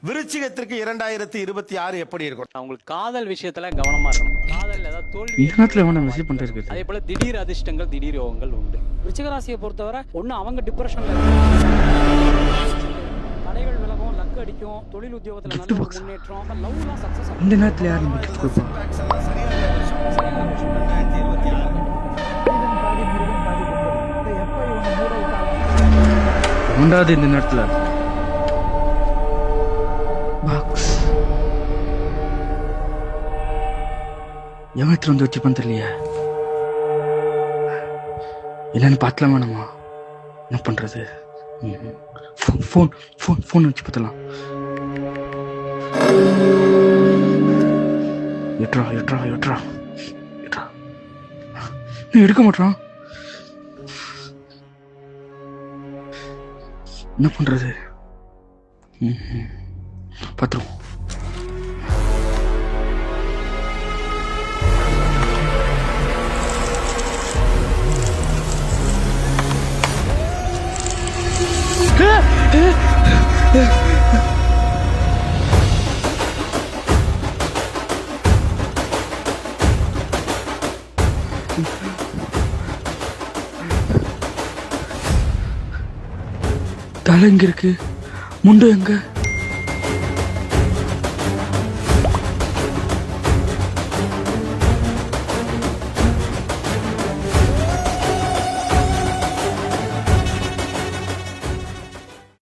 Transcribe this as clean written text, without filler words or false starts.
விருச்சிகத்திற்கு 2026 எப்படி இருக்கும்? அவங்களுக்கு காதல் விஷயத்துல கவனமா இருக்கணும். காதல் ஏதாவது தோல்வி இந்த நேரத்துல எவன மெசேஜ் பண்ணிட்டு இருக்கு? அதே போல திடீர் அதிர்ஷ்டங்கள் திடீர் யோகங்கள் உண்டு. விருச்சிக ராசியை பொறுத்தவரை ஒண்ணு அவங்க டிப்ரெஷன்ல தடைகள் விலகும், லக் அடிக்கும், தொழில் உத்தியோகத்துல நல்ல ஒரு முன்னேற்றம், லவ்லாம் சக்சஸ் ஆகும். இந்த நேரத்துல யார் நமக்கு கிஃப்ட் கொடுப்பா? உண்டாது இந்த நேரத்துல பாக்ஸ் எவனத்துல வந்து வச்சு தெரியலையே. என்னன்னு பார்க்கலாமா நம்ம? என்ன பண்றது? ஃபோன் வச்சு பார்த்தலாம். எட்ரா நீ எடுக்க மாட்டான். என்ன பண்றது? பார்த்துருவோம். தலை எங்க இருக்கு? முண்டை எங்க?